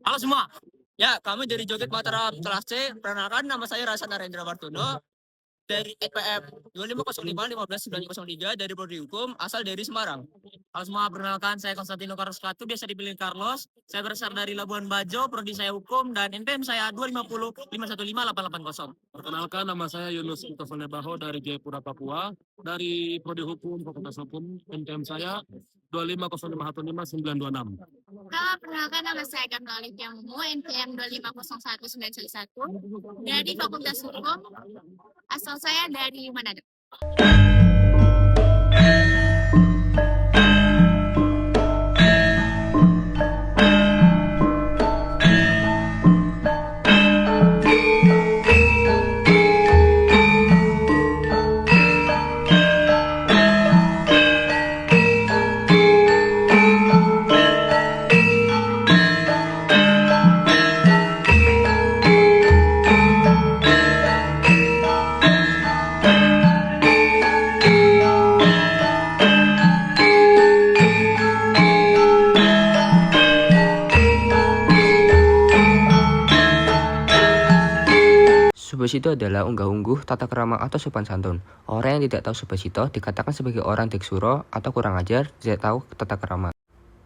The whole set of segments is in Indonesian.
Halo semua. Ya, kami dari Joget Mataram kelas C. Perkenalkan, nama saya Rasa Narendra Martono dari EPM 2505 15903 dari Prodi Hukum, asal dari Semarang. Halo semua, perkenalkan saya Konstantino Carlos Katu, biasa dipanggil Carlos. Saya berasal dari Labuan Bajo, Prodi saya Hukum, dan NPM saya 250 515 880. Perkenalkan, nama saya Yunus Utosone Baho dari Jayapura, Papua. Dari Prodi Hukum, Fakultas Hukum, NPM saya 250515926. Halo, perkenalkan nama saya Kamla Olivia Mumu, NPM 2501911 dari Fakultas Hukum, asal saya dari Manado. Subasito adalah unggah-ungguh, tata krama atau sopan santun. Orang yang tidak tahu subasito dikatakan sebagai orang deksuro atau kurang ajar, tidak tahu tata krama.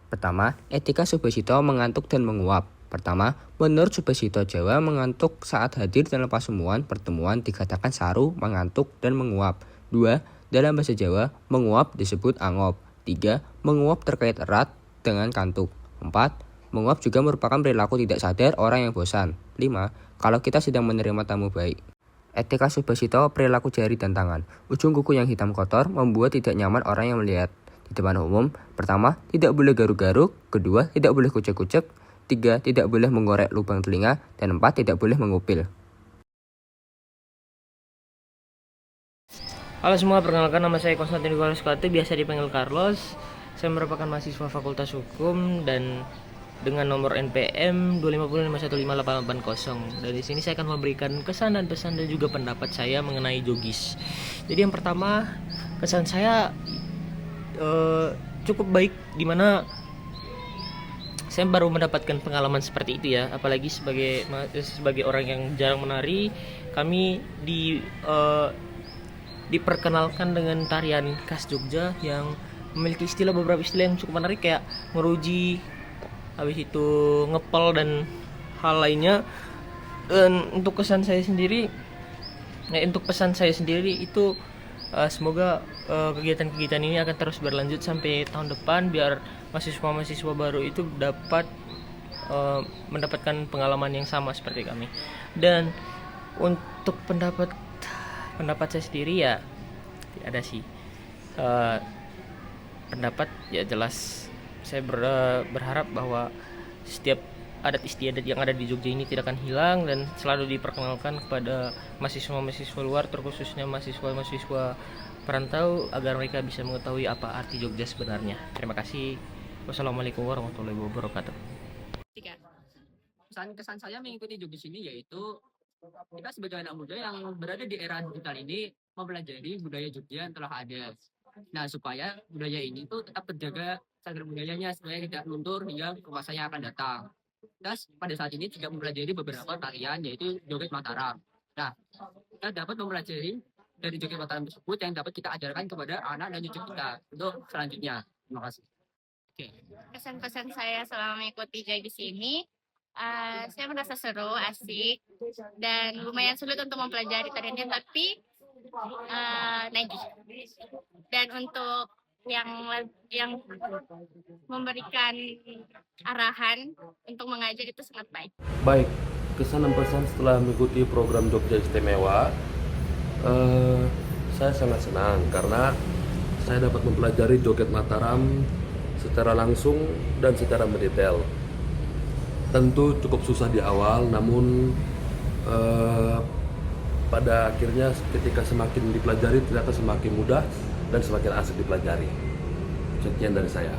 Pertama, etika subasito mengantuk dan menguap. Pertama, menurut subasito Jawa, mengantuk saat hadir dalam pasemuan pertemuan dikatakan saru, mengantuk, dan menguap. 2. Dalam bahasa Jawa, menguap disebut angop. 3. Menguap terkait erat dengan kantuk. 4. Menguap juga merupakan perilaku tidak sadar orang yang bosan. 5. Kalau kita sedang menerima tamu baik. Etika subasito perilaku jari dan tangan. Ujung kuku yang hitam kotor membuat tidak nyaman orang yang melihat. Di depan umum, pertama, tidak boleh garuk-garuk. Kedua, tidak boleh kucek-kucek. 3. Tidak boleh mengorek lubang telinga. Dan 4. Tidak boleh mengupil. Halo semua, perkenalkan nama saya Konstantino Carlos Katu, biasa dipanggil Carlos. Saya merupakan mahasiswa Fakultas Hukum dan dengan nomor NPM 250 515 880. Dan di sini saya akan memberikan kesan dan pesan dan juga pendapat saya mengenai jogis. Jadi yang pertama, kesan saya cukup baik, dimana saya baru mendapatkan pengalaman seperti itu ya, apalagi sebagai orang yang jarang menari. Kami diperkenalkan dengan tarian khas Jogja yang memiliki beberapa istilah yang cukup menarik, kayak meruji, habis itu ngepel dan hal lainnya. Dan untuk pesan saya sendiri itu semoga kegiatan-kegiatan ini akan terus berlanjut sampai tahun depan, biar mahasiswa-mahasiswa baru itu dapat mendapatkan pengalaman yang sama seperti kami. Dan untuk pendapat saya sendiri ya tidak ada sih. Pendapat ya jelas, saya berharap bahwa setiap adat istiadat yang ada di Jogja ini tidak akan hilang dan selalu diperkenalkan kepada mahasiswa-mahasiswa luar, terkhususnya mahasiswa-mahasiswa perantau, agar mereka bisa mengetahui apa arti Jogja sebenarnya. Terima kasih. Wassalamualaikum warahmatullahi wabarakatuh. Kesan saya mengikuti Jogis ini yaitu kita sebagai anak muda yang berada di era digital ini mempelajari budaya Jogja yang telah ada. Nah, supaya budaya ini tuh tetap terjaga cagar budayanya, supaya tidak luntur hingga ke masa yang akan datang. Terus pada saat ini juga mempelajari beberapa tarian, yaitu Joget Mataram. Nah, kita dapat mempelajari dari Joget Mataram tersebut yang dapat kita ajarkan kepada anak dan cucu kita untuk selanjutnya. Terima kasih. Oke. Kesan-kesan saya selama mengikuti jogis ini, saya merasa seru, asik, dan lumayan sulit untuk mempelajari tariannya, tapi nagih. Dan untuk yang memberikan arahan untuk mengajar itu sangat baik. Baik, kesan dan pesan setelah mengikuti program Jogja Istimewa, saya sangat senang karena saya dapat mempelajari Joget Mataram secara langsung dan secara mendetail. Tentu cukup susah di awal, namun pada akhirnya ketika semakin dipelajari ternyata semakin mudah dan semakin asik dipelajari. Sekian dari saya.